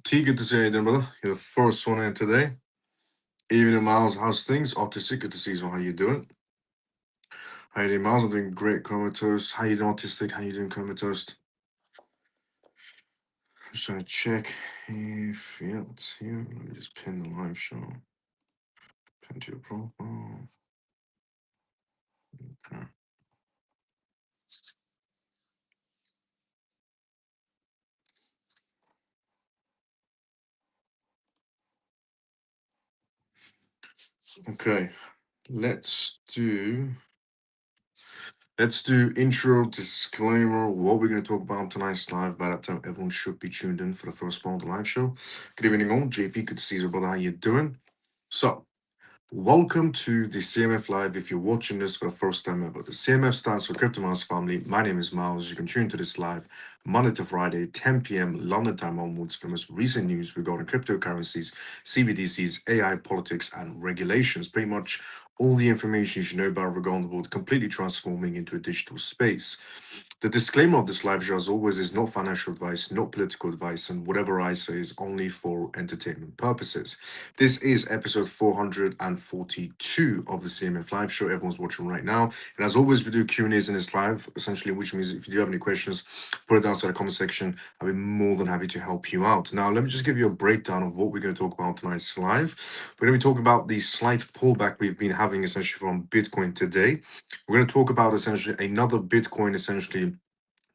T, good to see you, then, brother. You're the first one in today. Evening, Miles. How's things? Autistic, good to see you. How you doing? How you doing, Miles? I'm doing great, comatose. How you doing, Autistic? How you doing, comatose? Just trying to check if, yeah, it's here. Let me just pin the live show. Pin to your profile. Okay. Okay. Let's do intro, disclaimer, what we're going to talk about on tonight's live. By that time, everyone should be tuned in for the first part of the live show. Good evening, all. JP, good to see you, brother. How you doing? So, welcome to the CMF Live. If you're watching this for the first time ever, the CMF stands for Crypto Miles Family. My name is Miles. You can tune to this live Monday to Friday, 10 p.m. London time onwards for the most recent news regarding cryptocurrencies, CBDCs, AI, politics, and regulations. Pretty much all the information you should know about regarding the world completely transforming into a digital space. The disclaimer of this live show, as always, is not financial advice, not political advice, and whatever I say is only for entertainment purposes. This is episode 442 of the CMF live show. Everyone's watching right now. And as always, we do Q&As in this live, essentially, which means if you do have any questions, put it down in the comment section. I'll be more than happy to help you out. Now, let me just give you a breakdown of what we're going to talk about tonight's live. We're going to be talking about the slight pullback we've been having essentially from Bitcoin today. We're going to talk about essentially another Bitcoin essentially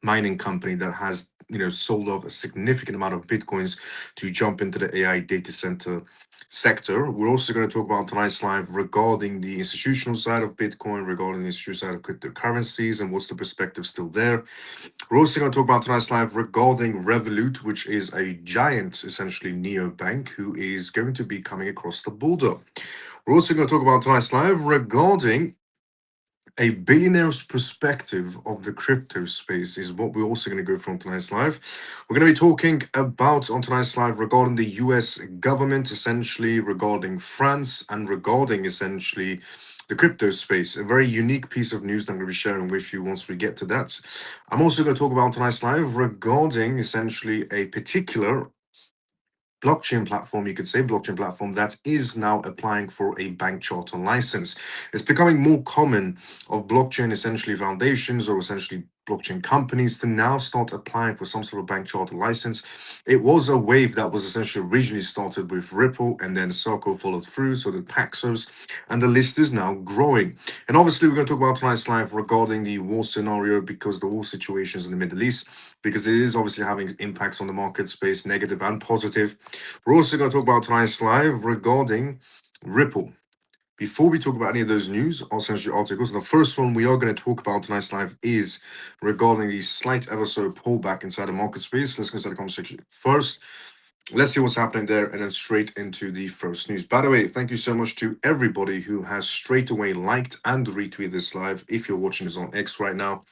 mining company that has sold off a significant amount of bitcoins to jump into the AI data center sector. We're also going to talk about tonight's live regarding the institutional side of Bitcoin, regarding the institutional side of cryptocurrencies, and what's the perspective still there. We're also going to talk about tonight's live regarding Revolut, which is a giant, essentially neobank, who is going to be coming across the border. We're also going to talk about tonight's live regarding a billionaire's perspective of the crypto space is what we're also going to go through on tonight's live. We're going to be talking about on tonight's live regarding the US government, essentially regarding France, and regarding essentially the crypto space. A very unique piece of news that I'm going to be sharing with you once we get to that. I'm also going to talk about tonight's live regarding essentially a particular blockchain platform, you could say blockchain platform, that is now applying for a bank charter license. It's becoming more common of blockchain essentially foundations or essentially blockchain companies to now start applying for some sort of bank charter license. It was a wave that was essentially originally started with Ripple, and then Circle followed through, so did Paxos, and the list is now growing. And obviously, we're going to talk about tonight's live regarding the war scenario, because the war situations in the Middle East, because it is obviously having impacts on the market space, negative and positive. We're also going to talk about tonight's live regarding Ripple. Before we talk about any of those news or essentially articles, the first one we are going to talk about tonight's live is regarding the slight ever so pullback inside the market space. Let's go inside the conversation first. Let's see what's happening there, and then straight into the first news. By the way, thank you so much to everybody who has straight away liked and retweeted this live. If you're watching this on X right now,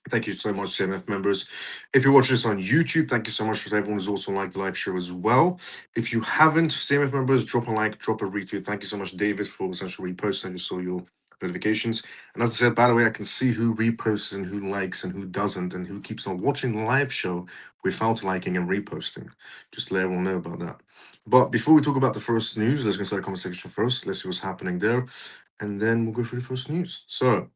thank you so much, CMF members. If you're watching this on YouTube, thank you so much for everyone who's also liked the live show as well. If you haven't, CMF members, drop a like, drop a retweet. Thank you so much, David, for essentially reposting. I just saw your notifications. And as I said, by the way, I can see who reposts and who likes and who doesn't, and who keeps on watching the live show without liking and reposting. Just to let everyone know about that. But before we talk about the first news, let's go start the conversation first. Let's see what's happening there. And then we'll go through the first news. So,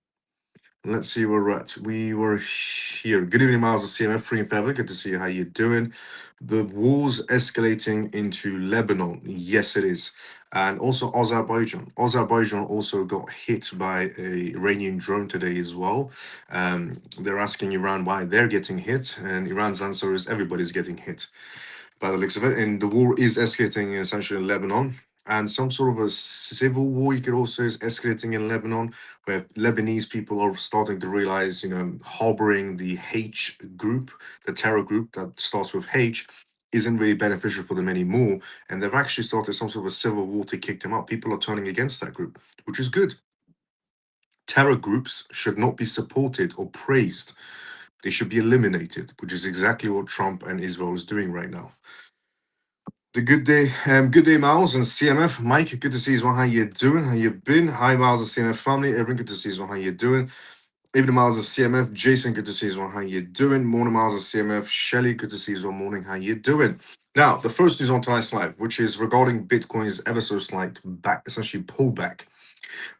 let's see where we're at. We were here. Good evening, Miles of CMF Free and Feather. Good to see you. How you doing? The war's escalating into Lebanon. Yes, it is. And also Azerbaijan. Azerbaijan also got hit by a Iranian drone today as well. They're asking Iran why they're getting hit, and Iran's answer is everybody's getting hit by the looks of it. And the war is escalating essentially in Lebanon. And some sort of a civil war, you could also say, is escalating in Lebanon, where Lebanese people are starting to realize, harboring the H group, the terror group that starts with H, isn't really beneficial for them anymore. And they've actually started some sort of a civil war to kick them out. People are turning against that group, which is good. Terror groups should not be supported or praised. They should be eliminated, which is exactly what Trump and Israel is doing right now. The good day, Miles and CMF. Mike, good to see you. How you doing? How you been? Hi, Miles and CMF family. Everyone, good to see you. How you doing? Evening, Miles and CMF. Jason, good to see you. How you doing? Morning, Miles and CMF. Shelly, good to see you. Morning, how you doing? Now, the first news on tonight's live, which is regarding Bitcoin's ever so slight back, essentially pullback.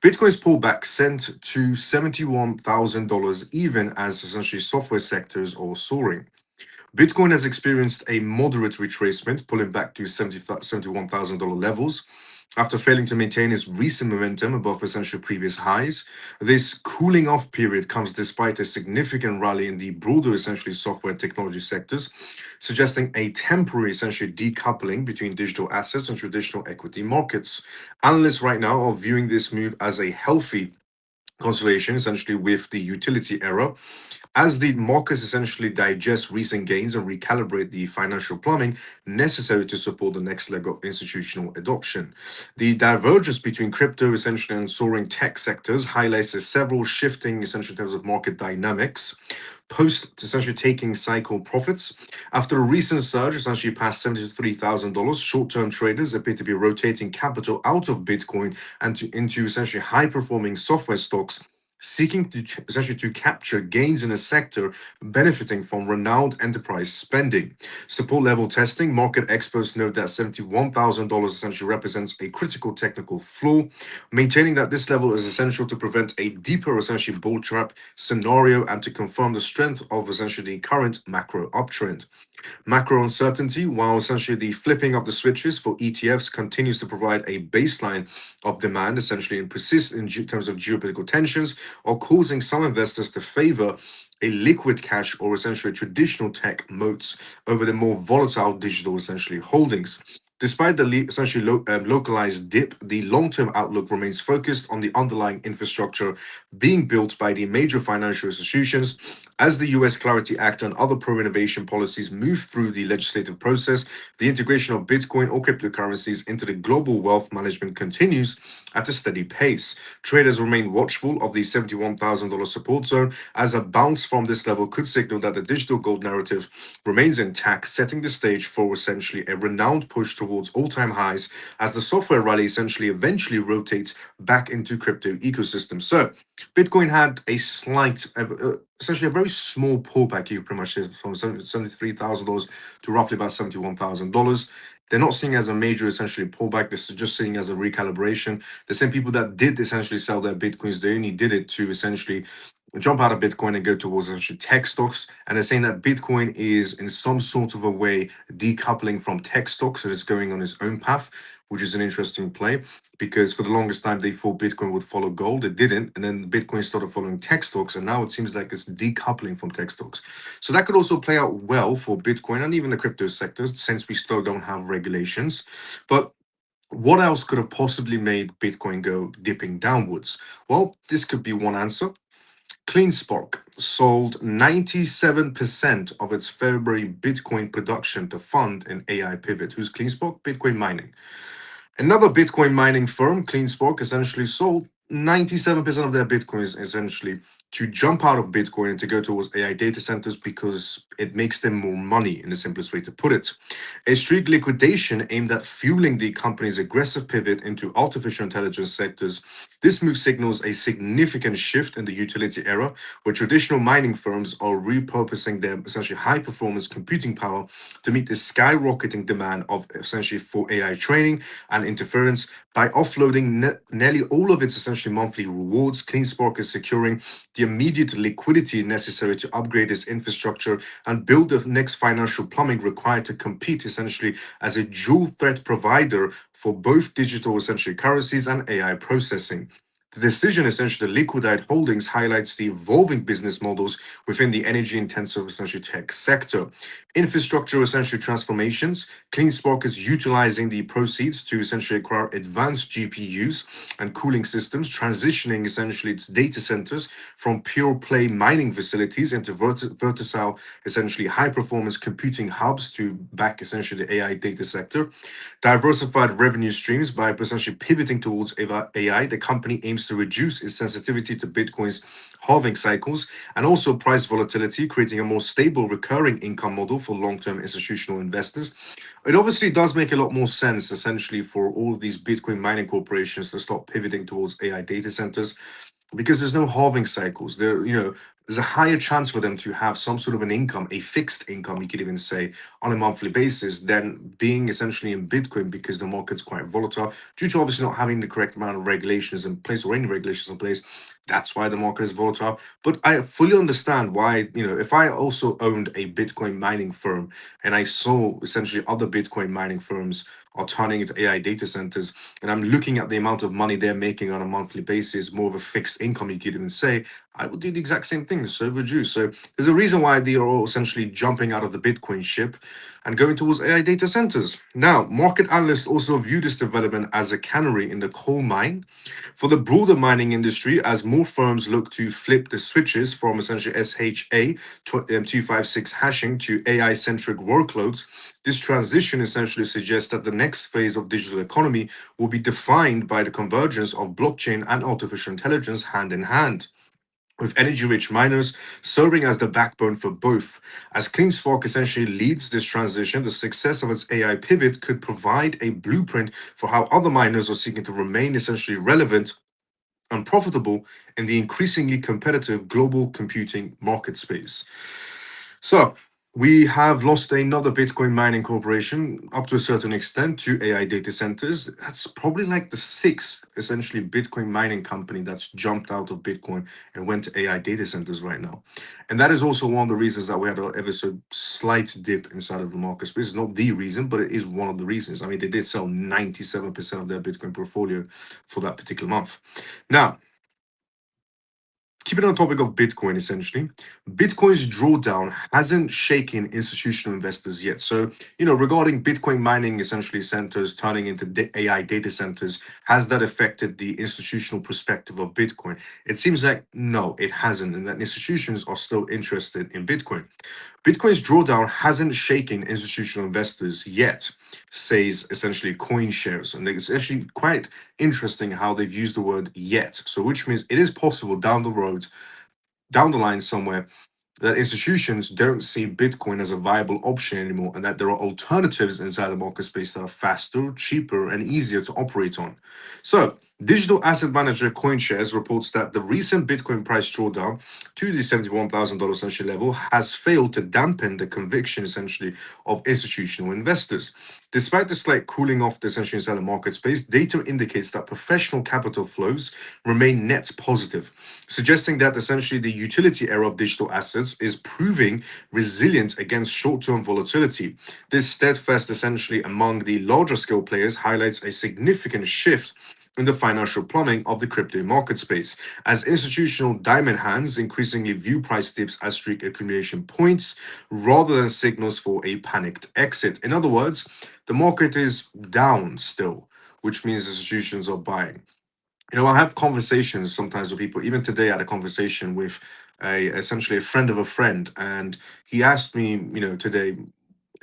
Bitcoin's pullback sent to $71,000 even as essentially software sectors are soaring. Bitcoin has experienced a moderate retracement, pulling back to $71,000 levels. After failing to maintain its recent momentum above essentially previous highs, this cooling off period comes despite a significant rally in the broader essentially software and technology sectors, suggesting a temporary essentially decoupling between digital assets and traditional equity markets. Analysts right now are viewing this move as a healthy consolidation, essentially with the utility era, as the markets essentially digest recent gains and recalibrate the financial plumbing necessary to support the next leg of institutional adoption. The divergence between crypto essentially and soaring tech sectors highlights the several shifting essentially in terms of market dynamics. Post essentially taking cycle profits. After a recent surge, essentially past $73,000, short term traders appear to be rotating capital out of Bitcoin and into essentially high performing software stocks, seeking to essentially to capture gains in a sector benefiting from renowned enterprise spending. Support level testing, market experts note that $71,000 essentially represents a critical technical floor, maintaining that this level is essential to prevent a deeper essentially bull trap scenario and to confirm the strength of essentially the current macro uptrend. Macro uncertainty, while essentially the flipping of the switches for ETFs continues to provide a baseline of demand, essentially, and persist in terms of geopolitical tensions, are causing some investors to favor a liquid cash or essentially traditional tech moats over the more volatile digital essentially holdings. Despite the essentially localized dip, the long term outlook remains focused on the underlying infrastructure being built by the major financial institutions. As the US Clarity Act and other pro innovation policies move through the legislative process, the integration of Bitcoin or cryptocurrencies into the global wealth management continues at a steady pace. Traders remain watchful of the $71,000 support zone, as a bounce from this level could signal that the digital gold narrative remains intact, setting the stage for essentially a renowned push towards all time highs as the software rally essentially eventually rotates back into crypto ecosystem. So, Bitcoin had a slight, essentially a very small pullback, you pretty much say, from $73,000 to roughly about $71,000. They're not seeing as a major essentially pullback. This is just seeing as a recalibration. The same people that did essentially sell their Bitcoins, they only did it to essentially jump out of Bitcoin and go towards essentially tech stocks. And they're saying that Bitcoin is in some sort of a way decoupling from tech stocks, so it's going on its own path, which is an interesting play because for the longest time they thought Bitcoin would follow gold. It didn't. And then Bitcoin started following tech stocks. And now it seems like it's decoupling from tech stocks. So that could also play out well for Bitcoin and even the crypto sector since we still don't have regulations. But what else could have possibly made Bitcoin go dipping downwards? Well, this could be one answer. CleanSpark sold 97% of its February Bitcoin production to fund an AI pivot. Who's CleanSpark? Bitcoin mining. Another Bitcoin mining firm, CleanSpark, essentially sold 97% of their Bitcoins essentially to jump out of Bitcoin and to go towards AI data centers because it makes them more money, in the simplest way to put it. A street liquidation aimed at fueling the company's aggressive pivot into artificial intelligence sectors. This move signals a significant shift in the utility era, where traditional mining firms are repurposing their essentially high performance computing power to meet the skyrocketing demand of essentially for AI training and interference. By offloading nearly all of its essentially monthly rewards, CleanSpark is securing the immediate liquidity necessary to upgrade its infrastructure and build the next financial plumbing required to compete essentially as a dual threat provider for both digital essentially currencies and AI processing. The decision essentially to liquidate holdings highlights the evolving business models within the energy intensive essentially tech sector. Infrastructure essentially transformations. CleanSpark is utilizing the proceeds to essentially acquire advanced GPUs and cooling systems, transitioning essentially its data centers from pure play mining facilities into verticile, essentially high performance computing hubs to back essentially the AI data sector. Diversified revenue streams. By essentially pivoting towards AI, the company aims to reduce its sensitivity to Bitcoin's halving cycles and also price volatility, creating a more stable recurring income model for long-term institutional investors. It obviously does make a lot more sense essentially for all of these Bitcoin mining corporations to start pivoting towards AI data centers because there's no halving cycles. There, there's a higher chance for them to have some sort of an income, a fixed income, you could even say, on a monthly basis than being essentially in Bitcoin because the market's quite volatile due to obviously not having the correct amount of regulations in place or any regulations in place. That's why the market is volatile. But I fully understand why, if I also owned a Bitcoin mining firm and I saw essentially other Bitcoin mining firms are turning into AI data centers, and I'm looking at the amount of money they're making on a monthly basis, more of a fixed income, you could even say, I would do the exact same thing. So would you. So there's a reason why they are all essentially jumping out of the Bitcoin ship and going towards AI data centers. Now, market analysts also view this development as a canary in the coal mine for the broader mining industry as more firms look to flip the switches from essentially SHA 256 hashing to AI centric workloads. This transition essentially suggests that the next phase of digital economy will be defined by the convergence of blockchain and artificial intelligence hand in hand, with energy-rich miners serving as the backbone for both. As CleanSpark essentially leads this transition, the success of its AI pivot could provide a blueprint for how other miners are seeking to remain essentially relevant and profitable in the increasingly competitive global computing market space. So, we have lost another Bitcoin mining corporation up to a certain extent to AI data centers. That's probably like the sixth, essentially, Bitcoin mining company that's jumped out of Bitcoin and went to AI data centers right now. And that is also one of the reasons that we had a ever so slight dip inside of the market space. It's not the reason, but it is one of the reasons. I mean, they did sell 97% of their Bitcoin portfolio for that particular month. Now, keeping on the topic of Bitcoin, essentially, Bitcoin's drawdown hasn't shaken institutional investors yet. So, regarding Bitcoin mining, essentially centers turning into AI data centers, has that affected the institutional perspective of Bitcoin? It seems like no, it hasn't, and that institutions are still interested in Bitcoin. Bitcoin's drawdown hasn't shaken institutional investors yet, says essentially CoinShares. And it's actually quite interesting how they've used the word yet. So, which means it is possible down the road, down the line somewhere, that institutions don't see Bitcoin as a viable option anymore and that there are alternatives inside the market space that are faster, cheaper, and easier to operate on. So, digital asset manager CoinShares reports that the recent Bitcoin price drawdown to the $71,000 essentially level has failed to dampen the conviction essentially of institutional investors. Despite the slight cooling off the essentially inside the market space, data indicates that professional capital flows remain net positive, suggesting that essentially the utility era of digital assets is proving resilient against short-term volatility. This steadfast essentially among the larger scale players highlights a significant shift in the financial plumbing of the crypto market space, as institutional diamond hands increasingly view price dips as streak accumulation points rather than signals for a panicked exit. In other words, the market is down still, which means institutions are buying. I have conversations sometimes with people. Even today, I had a conversation with a essentially a friend of a friend, and he asked me, today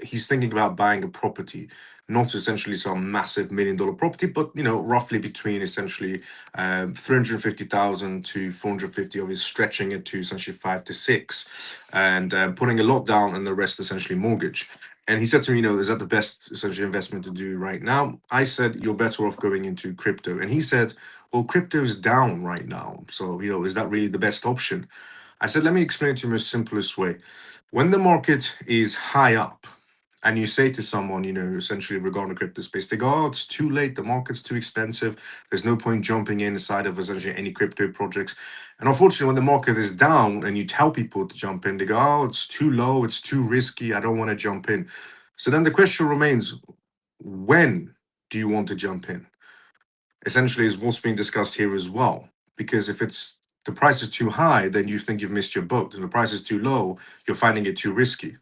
he's thinking about buying a property, not essentially some massive $1 million property, but roughly between essentially 350,000 to 450 of his stretching it to essentially 5 to 6, and putting a lot down and the rest essentially mortgage. And he said to me, is that the best essentially investment to do right now? I said, you're better off going into crypto. And he said, well, crypto is down right now. So, is that really the best option? I said, let me explain it to you in the simplest way. When the market is high up, and you say to someone, essentially regarding the crypto space, they go, oh, it's too late, the market's too expensive, there's no point jumping inside of essentially any crypto projects. And unfortunately, when the market is down and you tell people to jump in, they go, oh, it's too low, it's too risky, I don't want to jump in. So then the question remains, when do you want to jump in? Essentially, is what's being discussed here as well. Because if it's the price is too high, then you think you've missed your boat. And the price is too low, you're finding it too risky.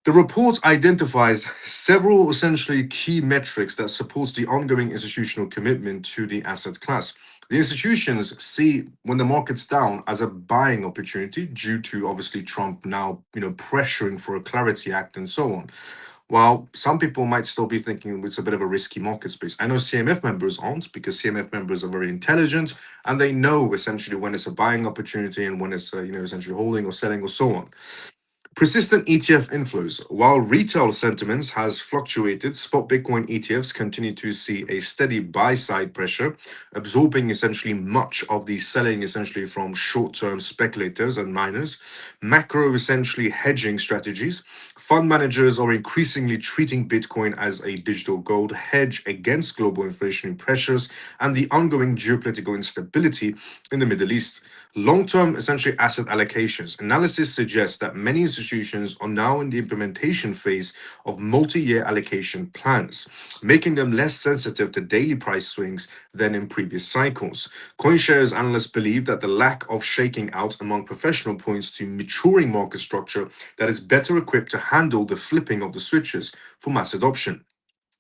The report identifies several essentially key metrics that supports the ongoing institutional commitment to the asset class. The institutions see when the market's down as a buying opportunity due to obviously Trump now, pressuring for a Clarity Act and so on. While some people might still be thinking it's a bit of a risky market space. I know CMF members aren't, because CMF members are very intelligent and they know essentially when it's a buying opportunity and when it's essentially holding or selling or so on. Persistent ETF inflows. While retail sentiments has fluctuated, spot Bitcoin ETFs continue to see a steady buy-side pressure, absorbing essentially much of the selling essentially from short-term speculators and miners. Macro essentially hedging strategies. Fund managers are increasingly treating Bitcoin as a digital gold hedge against global inflationary pressures and the ongoing geopolitical instability in the Middle East. Long-term essentially asset allocations. Analysis suggests that many institutions are now in the implementation phase of multi-year allocation plans, making them less sensitive to daily price swings than in previous cycles. CoinShares analysts believe that the lack of shaking out among professional points to maturing market structure that is better equipped to handle the flipping of the switches for mass adoption.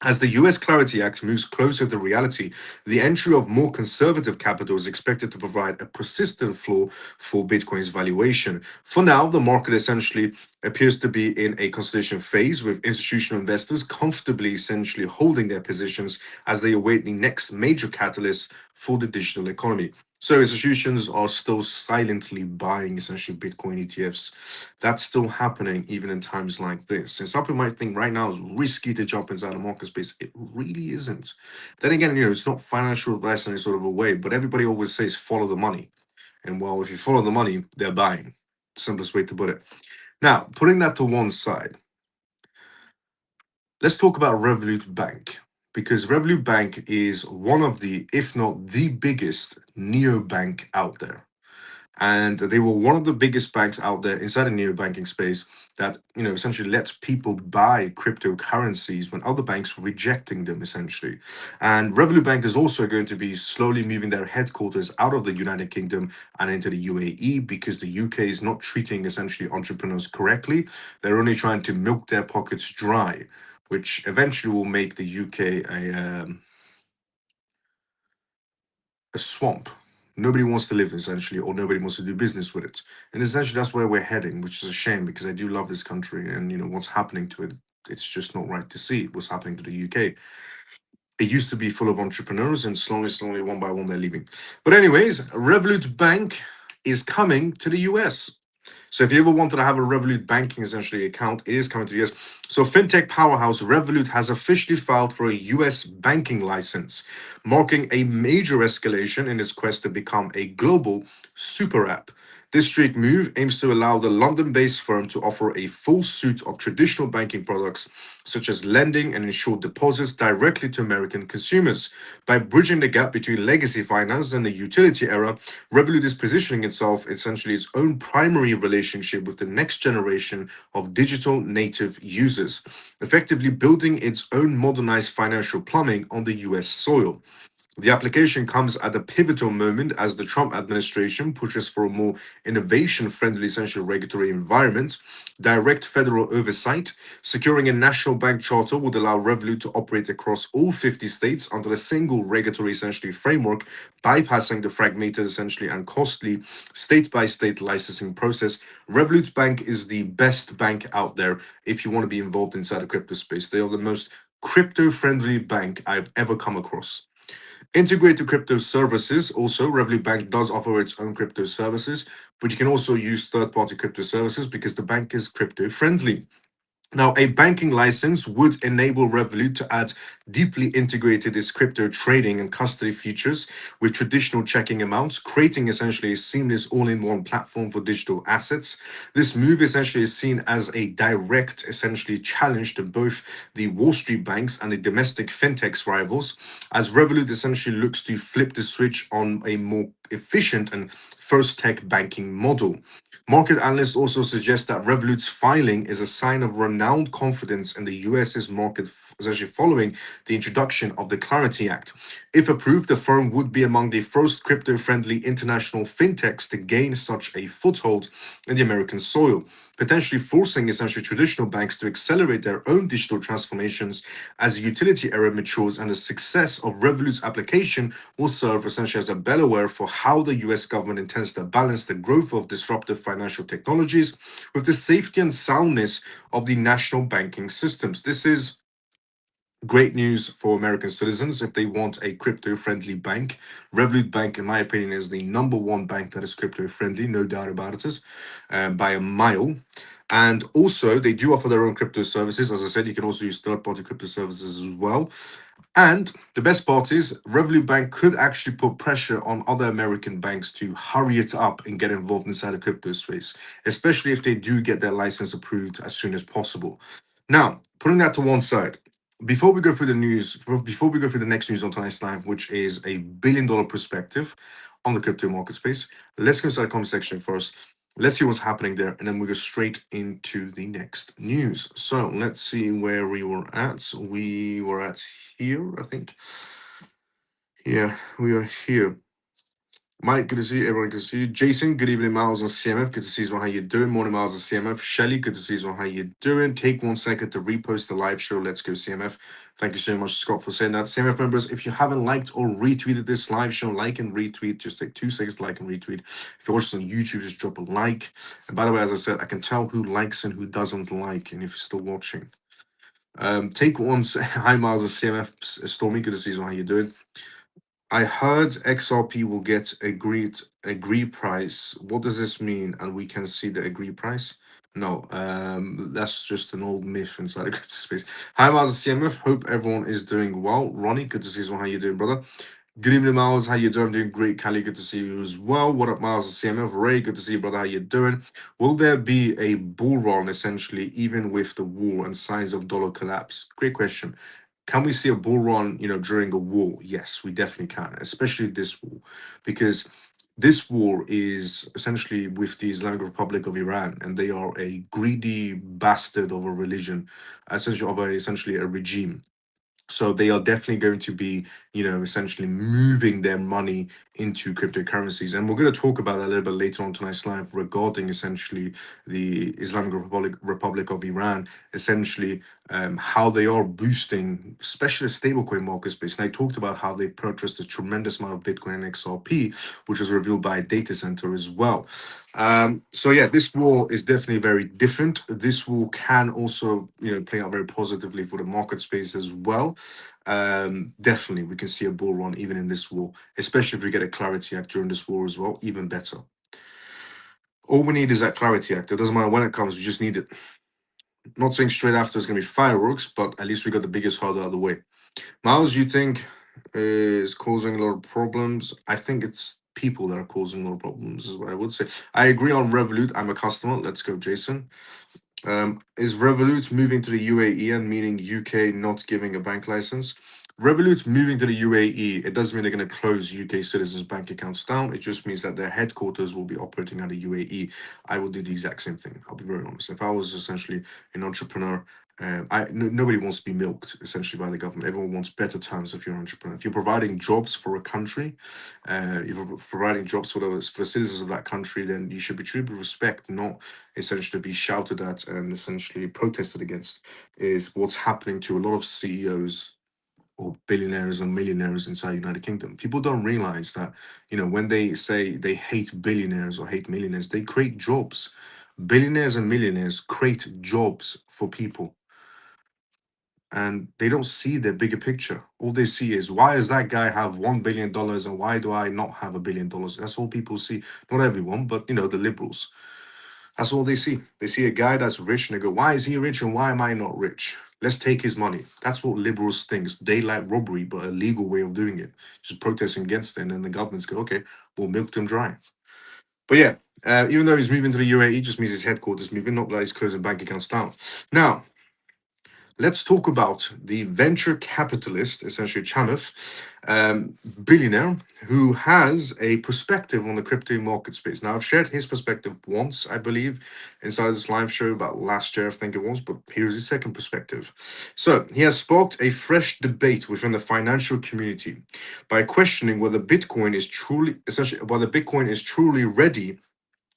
As the US Clarity Act moves closer to reality, the entry of more conservative capital is expected to provide a persistent floor for Bitcoin's valuation. For now, the market essentially appears to be in a consolidation phase, with institutional investors comfortably essentially holding their positions as they await the next major catalyst for the digital economy. So institutions are still silently buying essentially Bitcoin ETFs. That's still happening even in times like this. And some people might think right now is risky to jump inside the market space. It really isn't. Then again, it's not financial advice in any sort of a way, but everybody always says follow the money. And well, if you follow the money, they're buying. Simplest way to put it. Now, putting that to one side, let's talk about Revolut Bank. Because Revolut Bank is one of the, if not the biggest, neobank out there. And they were one of the biggest banks out there inside the neobanking space that essentially lets people buy cryptocurrencies when other banks were rejecting them essentially. And Revolut Bank is also going to be slowly moving their headquarters out of the United Kingdom and into the UAE because the UK is not treating essentially entrepreneurs correctly. They're only trying to milk their pockets dry, which eventually will make the UK a swamp. Nobody wants to live essentially, or nobody wants to do business with it. And essentially, that's where we're heading, which is a shame because I do love this country, and what's happening to it. It's just not right to see what's happening to the UK. It used to be full of entrepreneurs, and slowly, one by one, they're leaving. But anyways, Revolut Bank is coming to the US. So if you ever wanted to have a Revolut banking essentially account, it is coming to the US. So fintech powerhouse Revolut has officially filed for a US banking license, marking a major escalation in its quest to become a global super app. This street move aims to allow the London-based firm to offer a full suite of traditional banking products, such as lending and insured deposits, directly to American consumers. By bridging the gap between legacy finance and the utility era, Revolut is positioning itself essentially its own primary relationship with the next generation of digital native users, effectively building its own modernized financial plumbing on the US soil. The application comes at a pivotal moment as the Trump administration pushes for a more innovation friendly essential regulatory environment. Direct federal oversight, securing a national bank charter would allow Revolut to operate across all 50 states under a single regulatory essentially framework, bypassing the fragmented essentially and costly state by state licensing process. Revolut Bank is the best bank out there if you want to be involved inside the crypto space. They are the most crypto friendly bank I've ever come across. Integrated crypto services. Also, Revolut Bank does offer its own crypto services, but you can also use third party crypto services because the bank is crypto friendly. Now, a banking license would enable Revolut to add deeply integrated its crypto trading and custody features with traditional checking amounts, creating essentially a seamless all-in-one platform for digital assets. This move essentially is seen as a direct, essentially challenge to both the Wall Street banks and the domestic fintechs rivals, as Revolut essentially looks to flip the switch on a more efficient and first tech banking model. Market analysts also suggest that Revolut's filing is a sign of renowned confidence in the US's market, essentially following the introduction of the Clarity Act. If approved, the firm would be among the first crypto friendly international fintechs to gain such a foothold in the American soil, potentially forcing essentially traditional banks to accelerate their own digital transformations as the utility era matures, and the success of Revolut's application will serve essentially as a bellwether for how the US government intends to balance the growth of disruptive financial technologies with the safety and soundness of the national banking systems. This is great news for American citizens if they want a crypto friendly bank. Revolut Bank, in my opinion, is the number one bank that is crypto friendly, no doubt about it, by a mile. And also, they do offer their own crypto services. As I said, you can also use third-party crypto services as well. And the best part is, Revolut Bank could actually put pressure on other American banks to hurry it up and get involved inside the crypto space, especially if they do get their license approved as soon as possible. Now, putting that to one side, before we go through the news, before we go through the next news on tonight's live, which is a $1 billion perspective on the crypto market space, let's go inside the comment section first. Let's see what's happening there, and then we go straight into the next news. So let's see where we were at. We were at here, I think. Yeah, we are here. Mike, good to see you. Everyone, good to see you. Jason, good evening. Miles on CMF, good to see you. How you doing? Morning, Miles on CMF. Shelly, good to see you. How you doing? Take 1 second to repost the live show. Let's go CMF. Thank you so much, Scott, for saying that. CMF members, if you haven't liked or retweeted this live show, like and retweet. Just take 2 seconds to like and retweet. If you're watching on YouTube, just drop a like. And by the way, as I said, I can tell who likes and who doesn't like, and if you're still watching. Take one. Hi, Miles on CMF. Stormy, good to see you. How you doing? I heard XRP will get agree price. What does this mean? And we can see the agree price? No, that's just an old myth inside the crypto space. Hi, Miles CMF. Hope everyone is doing well. Ronnie, good to see you. How you doing, brother? Good evening, Miles. How you doing? I'm doing great. Callie, good to see you as well. What up, Miles CMF? Ray, good to see you, brother. How you doing? Will there be a bull run, essentially, even with the war and signs of dollar collapse? Great question. Can we see a bull run, during a war? Yes, we definitely can, especially this war, because this war is essentially with the Islamic Republic of Iran, and they are a greedy bastard of a religion, essentially a regime. So they are definitely going to be, essentially moving their money into cryptocurrencies. And we're going to talk about that a little bit later on tonight's live regarding essentially the Islamic Republic of Iran, essentially how they are boosting, especially the stablecoin market space. And I talked about how they've purchased a tremendous amount of Bitcoin and XRP, which was revealed by a data center as well. So yeah, this war is definitely very different. This war can also, play out very positively for the market space as well. Definitely, we can see a bull run even in this war, especially if we get a Clarity Act during this war as well, even better. All we need is that Clarity Act. It doesn't matter when it comes, we just need it. Not saying straight after it's going to be fireworks, but at least we got the biggest hurdle out of the way. Miles, you think is causing a lot of problems? I think it's people that are causing a lot of problems, is what I would say. I agree on Revolut. I'm a customer. Let's go, Jason. Is Revolut moving to the UAE and meaning UK not giving a bank license? Revolut moving to the UAE, it doesn't mean they're going to close UK citizens' bank accounts down. It just means that their headquarters will be operating out of UAE. I will do the exact same thing. I'll be very honest. If I was essentially an entrepreneur, nobody wants to be milked essentially by the government. Everyone wants better terms if you're an entrepreneur. If you're providing jobs for a country, if you're providing jobs for the citizens of that country, then you should be treated with respect, not essentially be shouted at and essentially protested against. Is what's happening to a lot of CEOs or billionaires and millionaires inside the United Kingdom. People don't realize that, when they say they hate billionaires or hate millionaires, they create jobs. Billionaires and millionaires create jobs for people, and they don't see the bigger picture. All they see is, why does that guy have $1 billion and why do I not have $1 billion? That's all people see. Not everyone, but the liberals. That's all they see. They see a guy that's rich and they go, why is he rich and why am I not rich? Let's take his money. That's what liberals think. It's daylight robbery, but a legal way of doing it. Just protesting against it. And then the governments go, okay, we'll milk them dry. But yeah, even though he's moving to the UAE, just means his headquarters moving, not that he's closing bank accounts down. Now, let's talk about the venture capitalist, essentially CMF, billionaire, who has a perspective on the crypto market space. Now, I've shared his perspective once, I believe, inside this live show about last year, I think it was, but here's his second perspective. So, he has sparked a fresh debate within the financial community by questioning whether Bitcoin is truly ready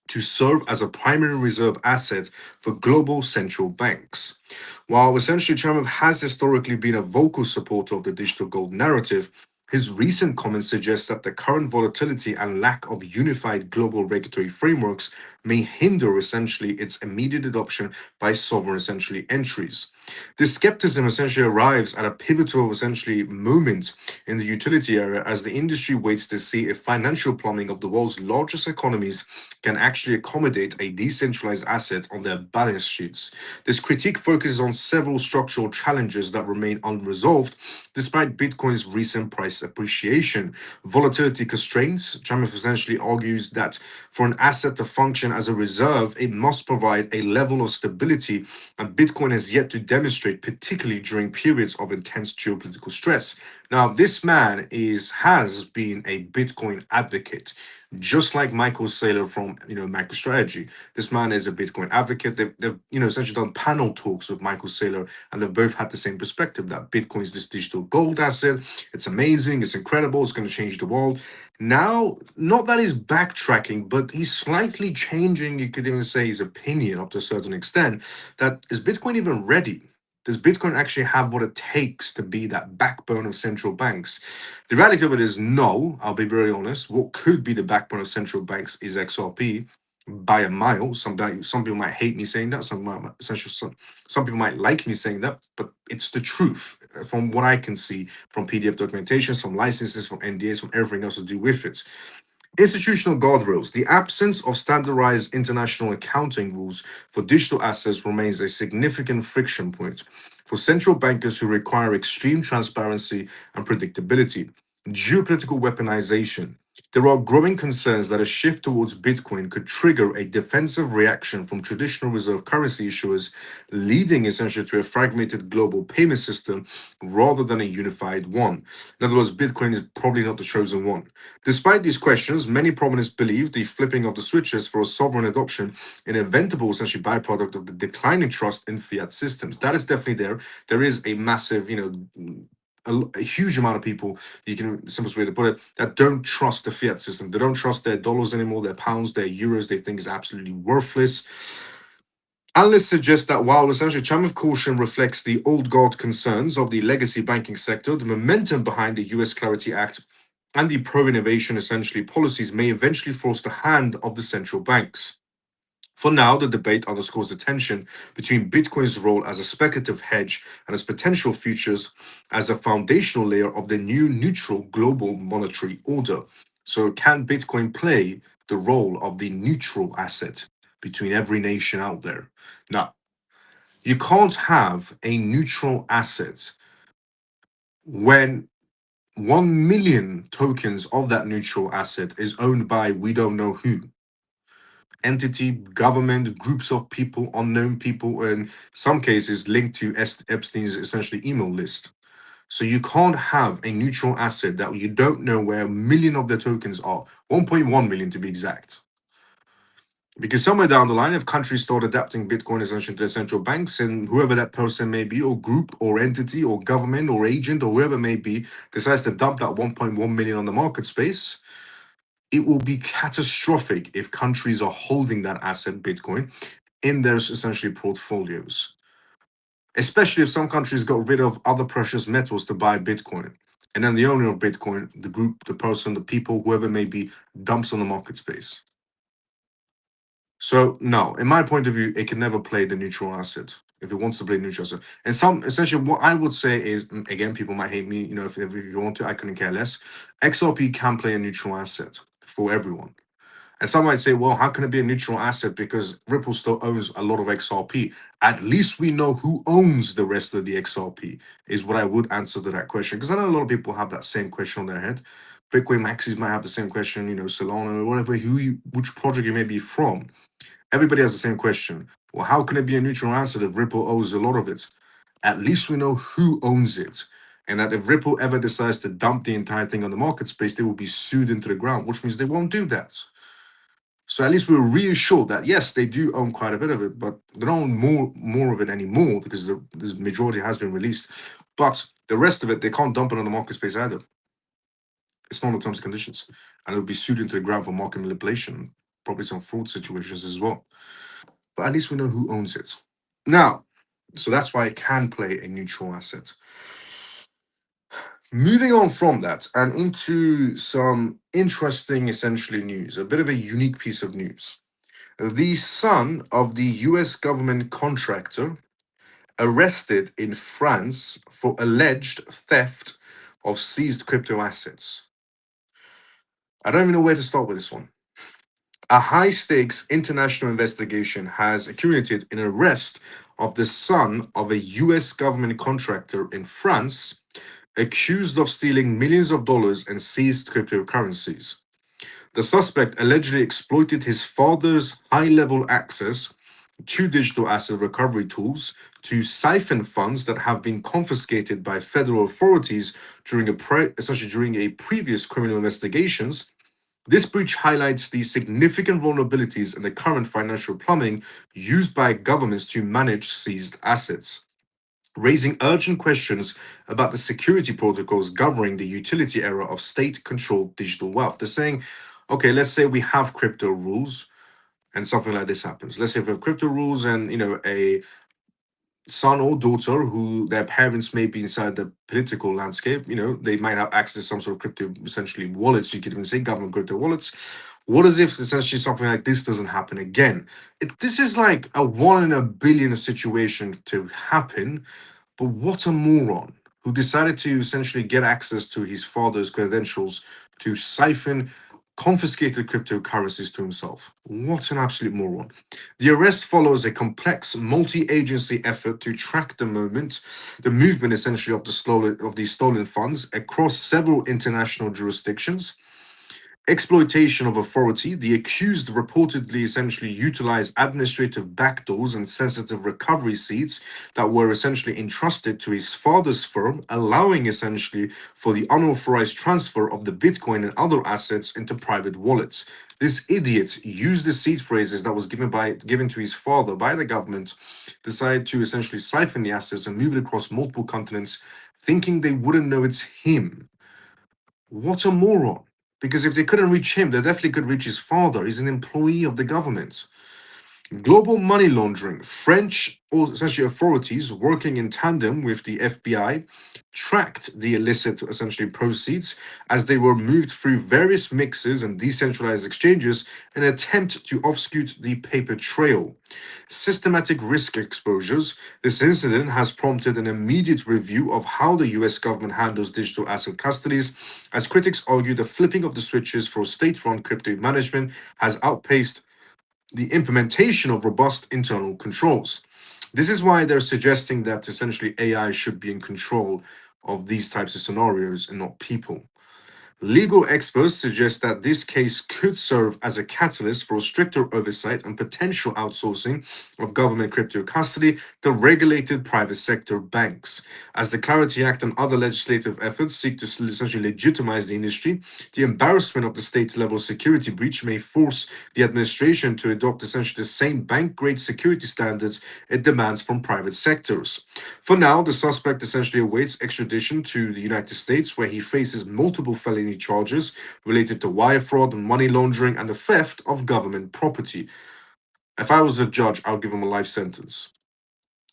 to serve as a primary reserve asset for global central banks. While essentially Trump has historically been a vocal supporter of the digital gold narrative, His recent comments suggest that the current volatility and lack of unified global regulatory frameworks may hinder essentially its immediate adoption by sovereign essentially entries. This skepticism essentially arrives at a pivotal essentially moment in the utility area as the industry waits to see if financial plumbing of the world's largest economies can actually accommodate a decentralized asset on their balance sheets. This critique focuses on several structural challenges that remain unresolved despite Bitcoin's recent price appreciation. Volatility constraints. Chamath essentially argues that for an asset to function as a reserve, it must provide a level of stability, and Bitcoin has yet to demonstrate, particularly during periods of intense geopolitical stress. Now, this man has been a Bitcoin advocate, just like Michael Saylor from MicroStrategy. This man is a Bitcoin advocate. They've essentially done panel talks with Michael Saylor, and they've both had the same perspective that Bitcoin is this digital gold asset. It's amazing. It's incredible. It's going to change the world. Now, not that he's backtracking, but he's slightly changing, you could even say, his opinion up to a certain extent. That is Bitcoin even ready? Does Bitcoin actually have what it takes to be that backbone of central banks? The reality of it is no, I'll be very honest. What could be the backbone of central banks is XRP by a mile. Some people might hate me saying that, some people might like me saying that, but it's the truth from what I can see from PDF documentations, from licenses, from NDAs, from everything else to do with it. Institutional guardrails. The absence of standardized international accounting rules for digital assets remains a significant friction point for central bankers who require extreme transparency and predictability. Geopolitical weaponization. There are growing concerns that a shift towards Bitcoin could trigger a defensive reaction from traditional reserve currency issuers, leading essentially to a fragmented global payment system rather than a unified one. In other words, Bitcoin is probably not the chosen one. Despite these questions, many prominents believe the flipping of the switches for a sovereign adoption, an inevitable essentially byproduct of the declining trust in fiat systems. That is definitely there. There is a massive, a huge amount of people, you can simplest way to put it, that don't trust the fiat system. They don't trust their dollars anymore, their pounds, their euros. They think is absolutely worthless. Analysts suggest that while essentially Chime of Caution reflects the old guard concerns of the legacy banking sector, the momentum behind the US Clarity Act and the pro innovation essentially policies may eventually force the hand of the central banks. For now, the debate underscores the tension between Bitcoin's role as a speculative hedge and its potential futures as a foundational layer of the new neutral global monetary order. So, can Bitcoin play the role of the neutral asset between every nation out there? Now, you can't have a neutral asset when 1 million tokens of that neutral asset is owned by we don't know who entity, government, groups of people, unknown people, in some cases linked to Epstein's essentially email list. So you can't have a neutral asset that you don't know where 1 million of the tokens are, 1.1 million to be exact. Because somewhere down the line, if countries start adapting Bitcoin essentially to their central banks, and whoever that person may be, or group, or entity, or government, or agent, or whoever it may be, decides to dump that 1.1 million on the market space, it will be catastrophic if countries are holding that asset, Bitcoin, in their essentially portfolios. Especially if some countries got rid of other precious metals to buy Bitcoin. And then the owner of Bitcoin, the group, the person, the people, whoever it may be, dumps on the market space. So no, in my point of view, it can never play the neutral asset if it wants to play neutral asset. And some essentially what I would say is again, people might hate me, if you want to, I couldn't care less. XRP can play a neutral asset for everyone. And some might say, well, how can it be a neutral asset? Because Ripple still owns a lot of XRP. At least we know who owns the rest of the XRP, is what I would answer to that question. Because I know a lot of people have that same question on their head. Bitcoin maxis might have the same question, Solana, or whatever, which project you may be from. Everybody has the same question. Well, how can it be a neutral asset if Ripple owns a lot of it? At least we know who owns it. And that if Ripple ever decides to dump the entire thing on the market space, they will be sued into the ground, which means they won't do that. So at least we're reassured that yes, they do own quite a bit of it, but they don't own more of it anymore because the majority has been released. But the rest of it, they can't dump it on the market space either. It's not on the terms and conditions. And it'll be sued into the ground for market manipulation, probably some fraud situations as well. But at least we know who owns it. Now, so that's why it can play a neutral asset. Moving on from that and into some interesting, essentially, news, a bit of a unique piece of news. The son of the US government contractor arrested in France for alleged theft of seized crypto assets. I don't even know where to start with this one. A high stakes international investigation has accumulated in arrest of the son of a US government contractor in France accused of stealing millions of dollars and seized cryptocurrencies. The suspect allegedly exploited his father's high level access to digital asset recovery tools to siphon funds that have been confiscated by federal authorities essentially during a previous criminal investigations. This breach highlights the significant vulnerabilities in the current financial plumbing used by governments to manage seized assets, raising urgent questions about the security protocols governing the utility era of state-controlled digital wealth. They're saying, okay, let's say we have crypto rules and something like this happens. Let's say we have crypto rules and a son or daughter who their parents may be inside the political landscape, they might have access to some sort of crypto, essentially wallets, you could even say government crypto wallets. What as if essentially something like this doesn't happen again? This is like a 1 in a billion situation to happen, but what a moron who decided to essentially get access to his father's credentials to siphon confiscated cryptocurrencies to himself. What an absolute moron. The arrest follows a complex multi-agency effort to track the movement essentially of these stolen funds across several international jurisdictions. Exploitation of authority, the accused reportedly essentially utilized administrative backdoors and sensitive recovery seats that were essentially entrusted to his father's firm, allowing essentially for the unauthorized transfer of the Bitcoin and other assets into private wallets. This idiot used the seed phrases that was given to his father by the government, decided to essentially siphon the assets and move it across multiple continents, thinking they wouldn't know it's him. What a moron. Because if they couldn't reach him, they definitely could reach his father. He's an employee of the government. Global money laundering. French or essentially authorities working in tandem with the FBI tracked the illicit essentially proceeds as they were moved through various mixes and decentralized exchanges in an attempt to obfuscate the paper trail. Systematic risk exposures. This incident has prompted an immediate review of how the US government handles digital asset custodies, as critics argue the flipping of the switches for state run crypto management has outpaced the implementation of robust internal controls. This is why they're suggesting that essentially AI should be in control of these types of scenarios and not people. Legal experts suggest that this case could serve as a catalyst for stricter oversight and potential outsourcing of government crypto custody to regulated private sector banks. As the Clarity Act and other legislative efforts seek to essentially legitimize the industry, the embarrassment of the state level security breach may force the administration to adopt essentially the same bank grade security standards it demands from private sectors. For now, the suspect essentially awaits extradition to the United States, where he faces multiple felony charges related to wire fraud and money laundering and the theft of government property. If I was a judge, I would give him a life sentence.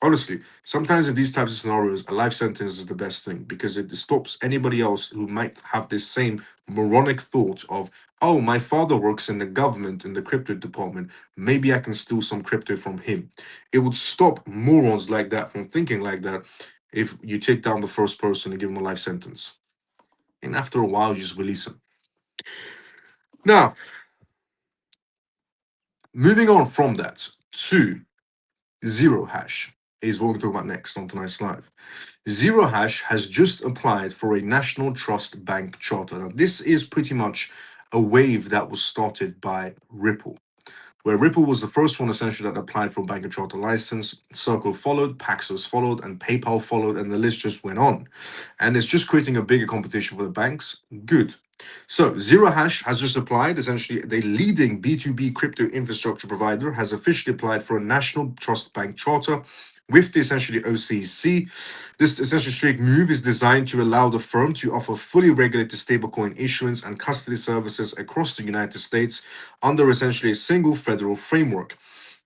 Honestly, sometimes in these types of scenarios, a life sentence is the best thing because it stops anybody else who might have this same moronic thought of, oh, my father works in the government in the crypto department. Maybe I can steal some crypto from him. It would stop morons like that from thinking like that if you take down the first person and give him a life sentence. And after a while, you just release him. Now, moving on from that to Zero Hash is what we're talking about next on tonight's live. Zero Hash has just applied for a national trust bank charter. Now, this is pretty much a wave that was started by Ripple, where Ripple was the first one essentially that applied for a bank charter license. Circle followed, Paxos followed, and PayPal followed, and the list just went on. And it's just creating a bigger competition for the banks. Good. So Zero Hash has just applied. Essentially, the leading B2B crypto infrastructure provider has officially applied for a national trust bank charter with the essentially OCC. This essentially straight move is designed to allow the firm to offer fully regulated stablecoin issuance and custody services across the United States under essentially a single federal framework.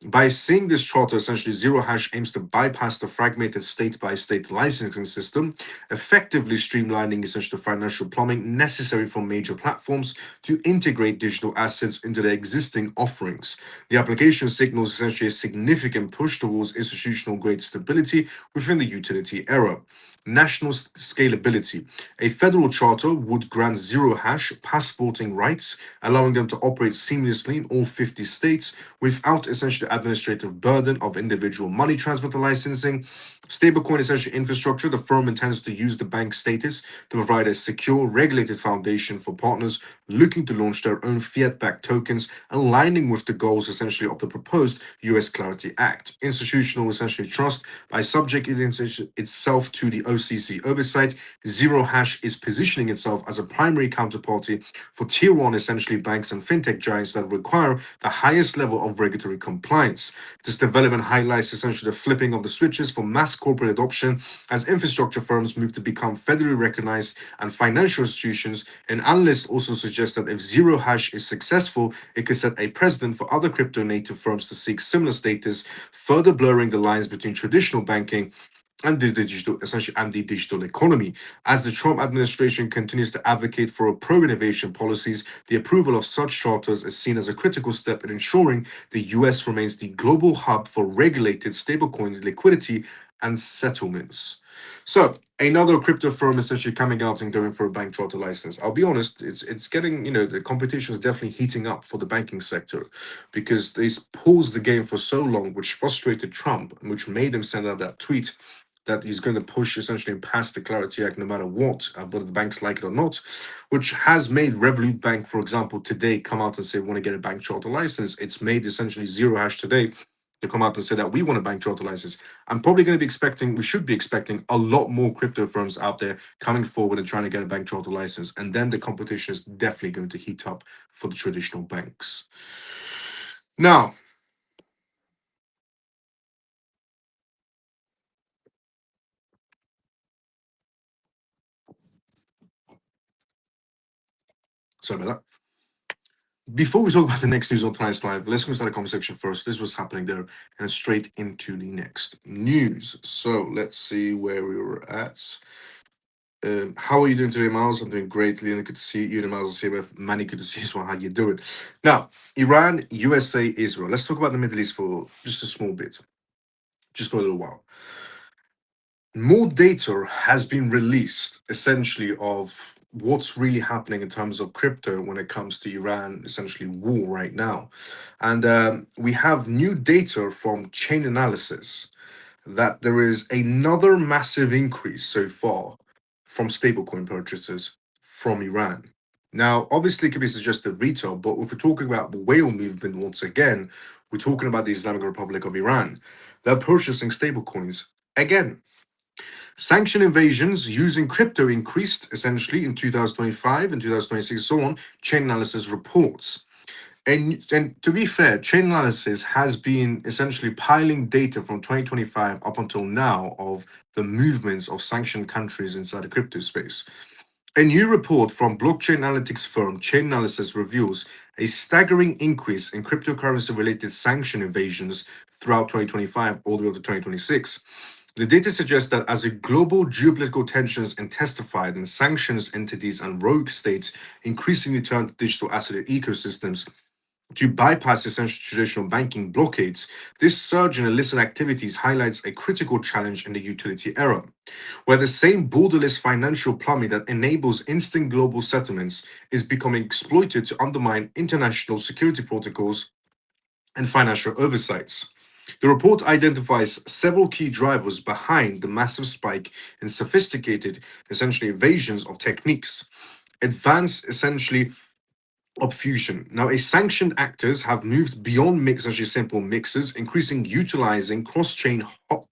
By seeing this charter, essentially, Zero Hash aims to bypass the fragmented state-by-state licensing system, effectively streamlining essentially the financial plumbing necessary for major platforms to integrate digital assets into their existing offerings. The application signals essentially a significant push towards institutional-grade stability within the utility era. National scalability. A federal charter would grant Zero Hash passporting rights, allowing them to operate seamlessly in all 50 states without essentially the administrative burden of individual money transmitter licensing. Stablecoin essentially infrastructure. The firm intends to use the bank status to provide a secure, regulated foundation for partners looking to launch their own fiat-backed tokens, aligning with the goals essentially of the proposed U.S. Clarity Act. Institutional essentially trust. By subjecting itself to the OCC oversight, Zero Hash is positioning itself as a primary counterparty for tier one essentially banks and fintech giants that require the highest level of regulatory compliance. This development highlights essentially the flipping of the switches for mass corporate adoption as infrastructure firms move to become federally recognized and financial institutions. And analysts also suggest that if Zero Hash is successful, it could set a precedent for other crypto native firms to seek similar status, further blurring the lines between traditional banking and the digital economy. As the Trump administration continues to advocate for pro-innovation policies, the approval of such charters is seen as a critical step in ensuring the US remains the global hub for regulated stablecoin liquidity and settlements. So another crypto firm essentially coming out and going for a bank charter license. I'll be honest, it's getting, the competition is definitely heating up for the banking sector because they paused the game for so long, which frustrated Trump, and which made him send out that tweet that he's going to push essentially past the Clarity Act no matter what, whether the banks like it or not, which has made Revolut Bank, for example, today come out and say we want to get a bank charter license. It's made essentially Zero Hash today to come out and say that we want a bank charter license. I'm probably going to be expecting, we should be expecting a lot more crypto firms out there coming forward and trying to get a bank charter license. And then the competition is definitely going to heat up for the traditional banks. Now, sorry about that. Before we talk about the next news on tonight's live, let's go start the comment section first. This was happening there, and straight into the next news. So let's see where we were at. How are you doing today, Miles? I'm doing great. Lena, good to see you. And Miles, CMF, Manny, good to see you as well. How you doing? Now, Iran, USA, Israel. Let's talk about the Middle East for just a small bit, just for a little while. More data has been released essentially of what's really happening in terms of crypto when it comes to Iran essentially war right now. And we have new data from chain analysis that there is another massive increase so far from stablecoin purchases from Iran. Now, obviously, it could be suggested retail, but if we're talking about the whale movement once again, we're talking about the Islamic Republic of Iran. They're purchasing stablecoins again. Sanction invasions using crypto increased essentially in 2025 and 2026, so on, chain analysis reports. And to be fair, chain analysis has been essentially piling data from 2025 up until now of the movements of sanctioned countries inside the crypto space. A new report from blockchain analytics firm Chain Analysis reveals a staggering increase in cryptocurrency related sanction evasions throughout 2025 all the way up to 2026. The data suggests that as a global geopolitical tensions intensified and sanctions entities and rogue states increasingly turn to digital asset ecosystems to bypass essential traditional banking blockades, this surge in illicit activities highlights a critical challenge in the utility era, where the same borderless financial plumbing that enables instant global settlements is becoming exploited to undermine international security protocols and financial oversights. The report identifies several key drivers behind the massive spike in sophisticated, essentially, evasions of techniques. Advanced, essentially, obfusion. Now, a sanctioned actors have moved beyond essentially simple mixes, increasing utilizing cross-chain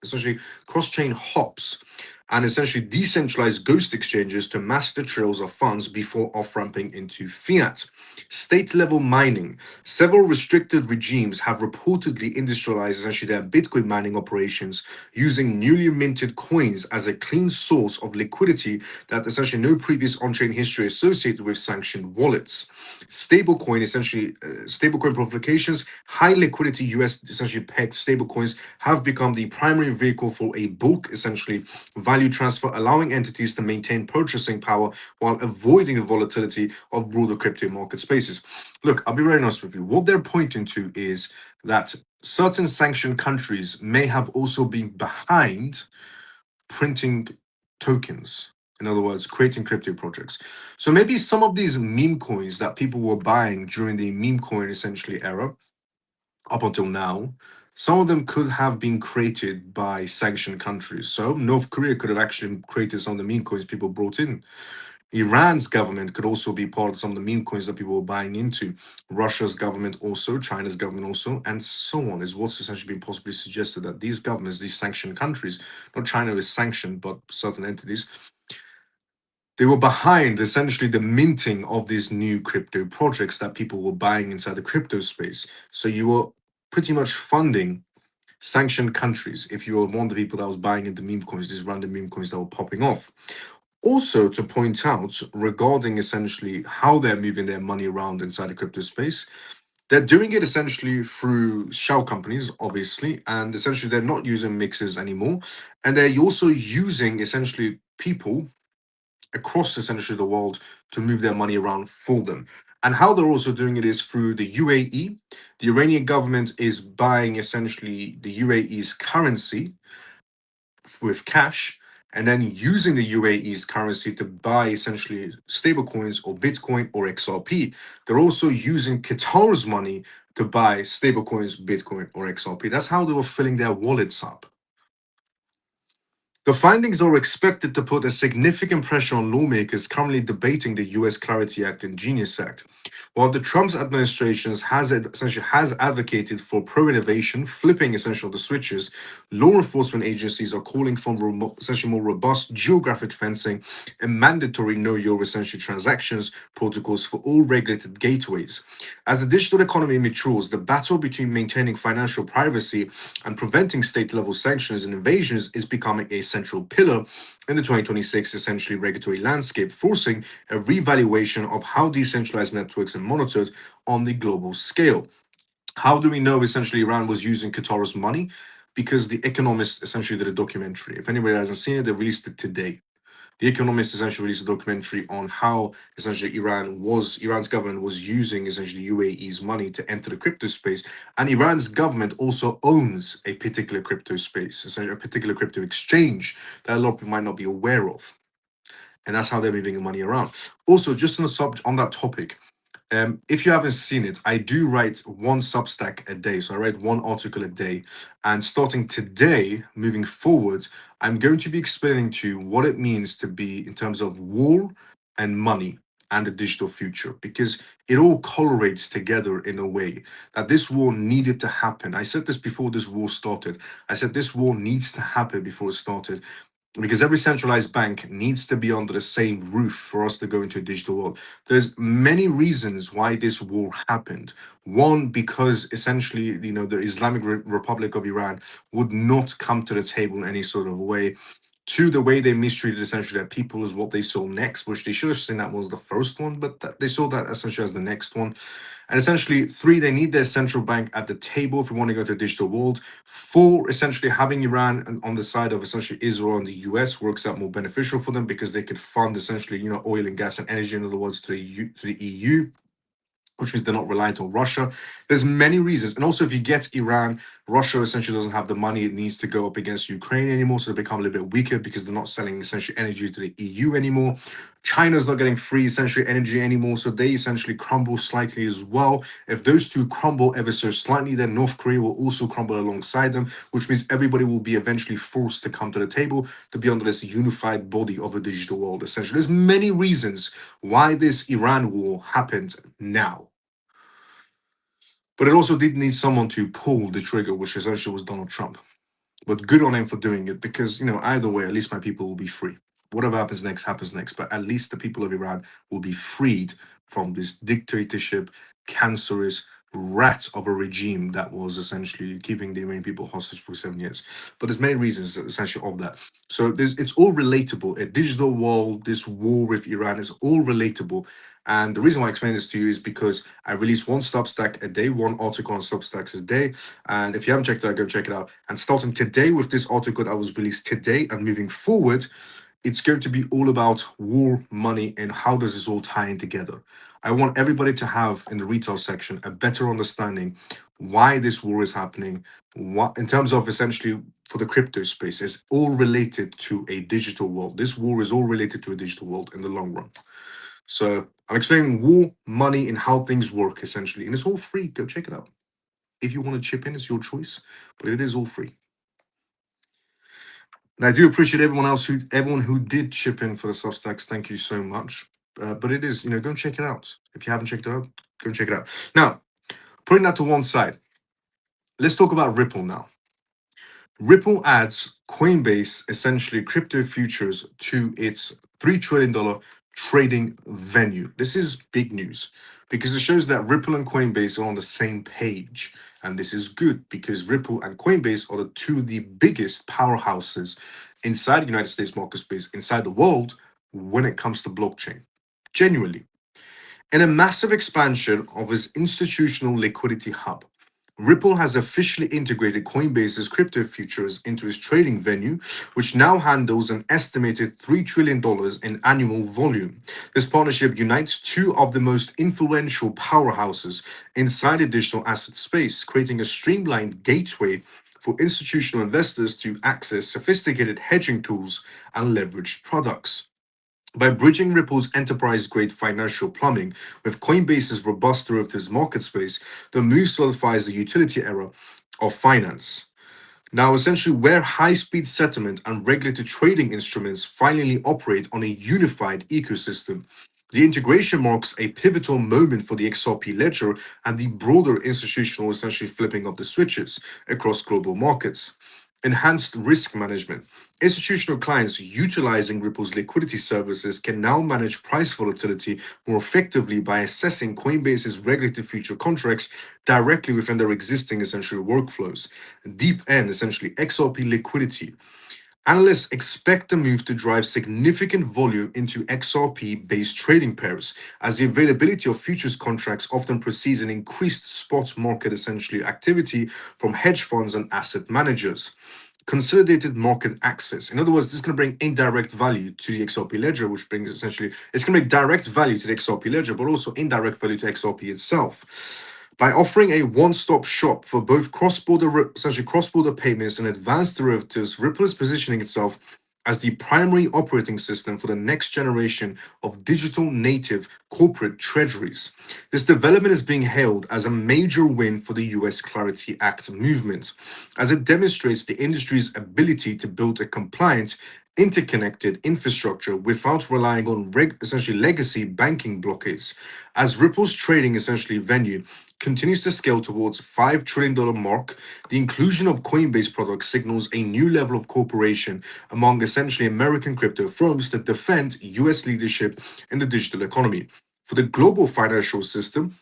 essentially cross-chain hops and essentially decentralized ghost exchanges to master trails of funds before off-ramping into fiat. State-level mining. Several restricted regimes have reportedly industrialized essentially their Bitcoin mining operations using newly minted coins as a clean source of liquidity that essentially no previous on-chain history associated with sanctioned wallets. Stablecoin provocations, high liquidity US essentially pegged stablecoins have become the primary vehicle for a bulk essentially value transfer, allowing entities to maintain purchasing power while avoiding the volatility of broader crypto market spaces. Look, I'll be very honest with you. What they're pointing to is that certain sanctioned countries may have also been behind printing tokens. In other words, creating crypto projects. So maybe some of these meme coins that people were buying during the meme coin essentially era up until now, some of them could have been created by sanctioned countries. So North Korea could have actually created some of the meme coins people brought in. Iran's government could also be part of some of the meme coins that people were buying into. Russia's government also, China's government also, and so on is what's essentially been possibly suggested that these governments, these sanctioned countries, not China is sanctioned, but certain entities, they were behind essentially the minting of these new crypto projects that people were buying inside the crypto space. So you were pretty much funding sanctioned countries if you were one of the people that was buying into meme coins, these random meme coins that were popping off. Also, to point out regarding essentially how they're moving their money around inside the crypto space, they're doing it essentially through shell companies, obviously, and essentially they're not using mixers anymore. And they're also using essentially people across essentially the world to move their money around for them. And how they're also doing it is through the UAE. The Iranian government is buying essentially the UAE's currency with cash and then using the UAE's currency to buy essentially stablecoins or Bitcoin or XRP. They're also using Qatar's money to buy stablecoins, Bitcoin, or XRP. That's how they were filling their wallets up. The findings are expected to put a significant pressure on lawmakers currently debating the US Clarity Act and Genius Act. While the Trump's administration has advocated for pro-innovation, flipping essentially the switches, law enforcement agencies are calling for essentially more robust geographic fencing and mandatory know your essential transactions protocols for all regulated gateways. As the digital economy matures, the battle between maintaining financial privacy and preventing state-level sanctions and invasions is becoming a central pillar in the 2026 essentially regulatory landscape, forcing a revaluation of how decentralized networks are monitored on the global scale. How do we know essentially Iran was using Qatar's money? Because The Economist essentially did a documentary. If anybody hasn't seen it, they released it today. The Economist essentially released a documentary on how essentially Iran's government was using essentially UAE's money to enter the crypto space, and Iran's government also owns a particular crypto space, essentially a particular crypto exchange that a lot of people might not be aware of, and that's how they're moving the money around. Also, just on the subject on that topic, if you haven't seen it, I do write one Substack a day. So I write one article a day. And starting today, moving forward, I'm going to be explaining to you what it means to be in terms of war and money and the digital future, because it all correlates together in a way that this war needed to happen. I said this before this war started. I said this war needs to happen before it started because every centralized bank needs to be under the same roof for us to go into a digital world. There's many reasons why this war happened. One, because essentially, the Islamic Republic of Iran would not come to the table in any sort of way. Two, the way they mistreated essentially their people is what they saw next, which they should have seen that was the first one, but they saw that essentially as the next one. And essentially, three, they need their central bank at the table if we want to go to a digital world. Four, essentially having Iran on the side of essentially Israel and the US works out more beneficial for them because they could fund essentially, oil and gas and energy, in other words, to the EU, which means they're not reliant on Russia. There's many reasons. And also, if you get Iran, Russia essentially doesn't have the money it needs to go up against Ukraine anymore. So they become a little bit weaker because they're not selling essentially energy to the EU anymore. China's not getting free essentially energy anymore. So they essentially crumble slightly as well. If those two crumble ever so slightly, then North Korea will also crumble alongside them, which means everybody will be eventually forced to come to the table to be under this unified body of a digital world. Essentially, there's many reasons why this Iran war happened now. But it also did need someone to pull the trigger, which essentially was Donald Trump. But good on him for doing it because, either way, at least my people will be free. Whatever happens next, happens next. But at least the people of Iran will be freed from this dictatorship, cancerous rat of a regime that was essentially keeping the Iranian people hostage for 7 years. But there's many reasons essentially of that. So it's all relatable. A digital world, this war with Iran is all relatable. And the reason why I explain this to you is because I release one Substack a day, one article on Substacks a day. And if you haven't checked it out, go check it out. And starting today with this article that was released today and moving forward, it's going to be all about war, money, and how does this all tie in together. I want everybody to have in the retail section a better understanding why this war is happening, what in terms of essentially for the crypto space, is all related to a digital world. This war is all related to a digital world in the long run. So I'm explaining war, money, and how things work essentially, and it's all free. Go check it out. If you want to chip in, it's your choice, but it is all free. And I do appreciate everyone who did chip in for the Substacks. Thank you so much. But it is, go and check it out. If you haven't checked it out, go and check it out. Now, putting that to one side, let's talk about Ripple now. Ripple adds Coinbase, essentially crypto futures, to its $3 trillion trading venue. This is big news because it shows that Ripple and Coinbase are on the same page. And this is good because Ripple and Coinbase are the two of the biggest powerhouses inside the United States market space, inside the world, when it comes to blockchain. Genuinely. In a massive expansion of its institutional liquidity hub, Ripple has officially integrated Coinbase's crypto futures into its trading venue, which now handles an estimated $3 trillion in annual volume. This partnership unites two of the most influential powerhouses inside the digital asset space, creating a streamlined gateway for institutional investors to access sophisticated hedging tools and leveraged products. By bridging Ripple's enterprise grade financial plumbing with Coinbase's robust derivatives market space, the move solidifies the utility era of finance. Now, essentially, where high speed settlement and regulated trading instruments finally operate on a unified ecosystem. The integration marks a pivotal moment for the XRP ledger and the broader institutional, essentially flipping of the switches across global markets. Enhanced risk management. Institutional clients utilizing Ripple's liquidity services can now manage price volatility more effectively by assessing Coinbase's regulated future contracts directly within their existing essential workflows. Deep N, essentially XRP liquidity. Analysts expect the move to drive significant volume into XRP based trading pairs, as the availability of futures contracts often precedes an increased spot market essentially activity from hedge funds and asset managers. Consolidated market access. In other words, this is going to bring indirect value to the XRP ledger, which brings essentially, it's going to bring direct value to the XRP ledger, but also indirect value to XRP itself. By offering a one-stop shop for both essentially cross-border payments and advanced derivatives, Ripple is positioning itself as the primary operating system for the next generation of digital native corporate treasuries. This development is being hailed as a major win for the US Clarity Act movement, as it demonstrates the industry's ability to build a compliant, interconnected infrastructure without relying on essentially legacy banking blockades. As Ripple's trading essentially venue continues to scale towards $5 trillion mark, the inclusion of Coinbase products signals a new level of cooperation among essentially American crypto firms that defend US leadership in the digital economy. For the global financial system,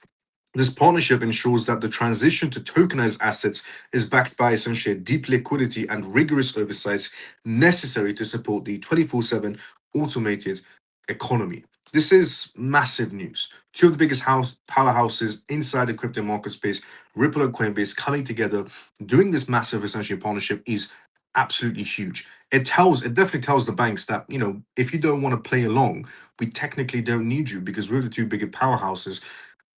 this partnership ensures that the transition to tokenized assets is backed by essentially a deep liquidity and rigorous oversight necessary to support the 24/7 automated economy. This is massive news. Two of the biggest powerhouses inside the crypto market space, Ripple and Coinbase, coming together, doing this massive essentially partnership is absolutely huge. It definitely tells the banks that, if you don't want to play along, we technically don't need you because we're the two bigger powerhouses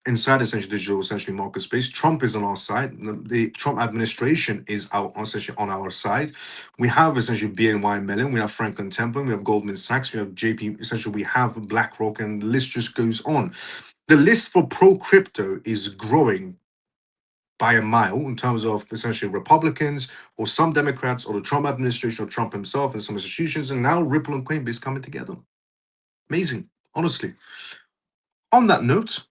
inside essentially digital essentially market space. Trump is on our side. The Trump administration is essentially on our side. We have essentially BNY Mellon, we have Franklin Templeton, we have Goldman Sachs, we have JP. Essentially, we have BlackRock, and the list just goes on. The list for pro crypto is growing by a mile in terms of essentially Republicans or some Democrats or the Trump administration or Trump himself and some institutions, and now Ripple and Coinbase coming together. Amazing, honestly. On that note,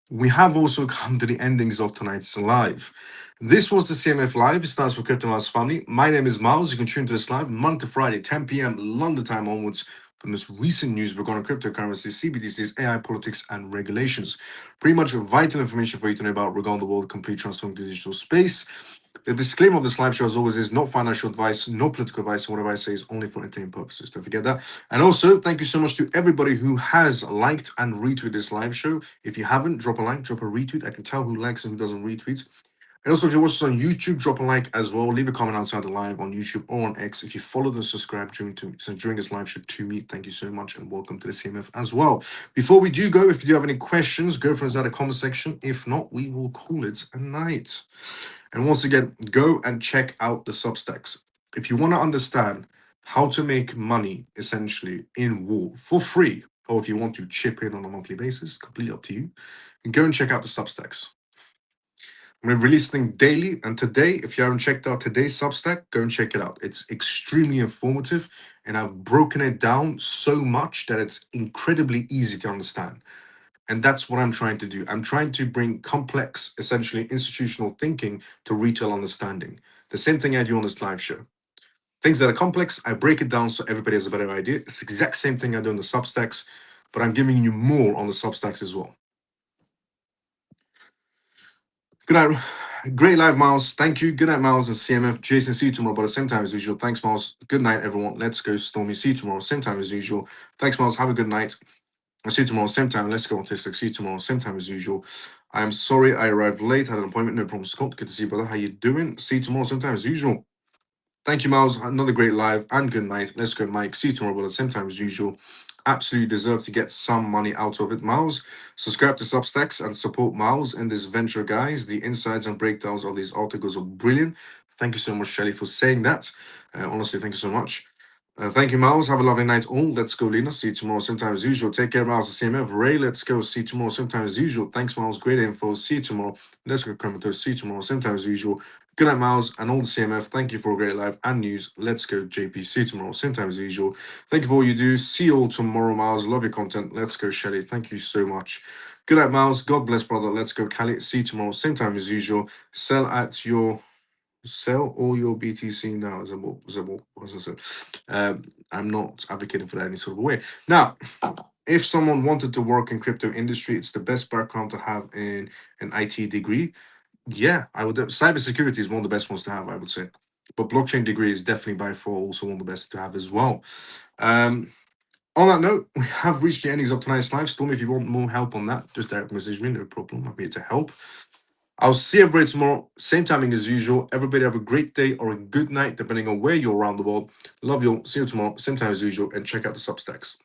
we have also come to the endings of tonight's live. This was the CMF Live. It stands for Crypto Mouse Family. My name is Miles. You can tune to this live Monday to Friday, 10 p.m. London time onwards for the most recent news regarding cryptocurrencies, CBDCs, AI, politics, and regulations. Pretty much vital information for you to know about regarding the world complete transforming to digital space. The disclaimer of this live show, as always, is not financial advice, no political advice, and whatever I say is only for entertainment purposes. Don't forget that. And also, thank you so much to everybody who has liked and retweeted this live show. If you haven't, drop a like, drop a retweet. I can tell who likes and who doesn't retweet. And also, if you watch us on YouTube, drop a like as well. Leave a comment outside the live on YouTube or on X. If you followed and subscribed during this live show to me, thank you so much and welcome to the CMF as well. Before we do go, if you do have any questions, go for inside the comment section. If not, we will call it a night. And once again, go and check out the Substacks. If you want to understand how to make money essentially in war for free, or if you want to chip in on a monthly basis, completely up to you, go and check out the Substacks. I'm going to release things daily. And today, if you haven't checked out today's Substack, go and check it out. It's extremely informative, and I've broken it down so much that it's incredibly easy to understand. And that's what I'm trying to do. I'm trying to bring complex, essentially institutional thinking to retail understanding. The same thing I do on this live show. Things that are complex, I break it down so everybody has a better idea. It's the exact same thing I do on the Substacks, but I'm giving you more on the Substacks as well. Good night. Great live, Miles. Thank you. Good night, Miles and CMF. Jason, see you tomorrow, but at the same time as usual. Thanks, Miles. Good night, everyone. Let's go, Stormy. See you tomorrow, same time as usual. Thanks, Miles. Have a good night. I'll see you tomorrow, same time. Let's go on Tastic. See you tomorrow, same time as usual. I'm sorry I arrived late. Had an appointment. No problem, Scott. Good to see you, brother. How you doing? See you tomorrow, same time as usual. Thank you, Miles. Another great live and good night. Let's go, Mike. See you tomorrow, brother. Same time as usual. Absolutely deserve to get some money out of it, Miles. Subscribe to Substacks and support Miles in this venture, guys. The insights and breakdowns of these articles are brilliant. Thank you so much, Shelly, for saying that. Honestly, thank you so much. Thank you, Miles. Have a lovely night all. Let's go, Lena. See you tomorrow, same time as usual. Take care, Miles, the CMF. Ray, let's go. See you tomorrow, same time as usual. Thanks, Miles. Great info. See you tomorrow. Let's go, Comatose. See you tomorrow, same time as usual. Good night, Miles, and all the CMF. Thank you for a great live and news. Let's go, JP. See you tomorrow, same time as usual. Thank you for all you do. See you all tomorrow, Miles. Love your content. Let's go, Shelly. Thank you so much. Good night, Miles. God bless, brother. Let's go, Cali. See you tomorrow, same time as usual. Sell all your BTC now. I'm not advocating for that in any sort of way. Now, if someone wanted to work in crypto industry, it's the best background to have in an IT degree. Yeah, I would. Cybersecurity is one of the best ones to have, I would say. But blockchain degree is definitely by far also one of the best to have as well. On that note, we have reached the endings of tonight's live. Storm, if you want more help on that, just direct message me, no problem. I'm here to help. I'll see everybody tomorrow, same timing as usual. Everybody have a great day or a good night, depending on where you're around the world. Love you all. See you tomorrow, same time as usual, and check out the Substacks.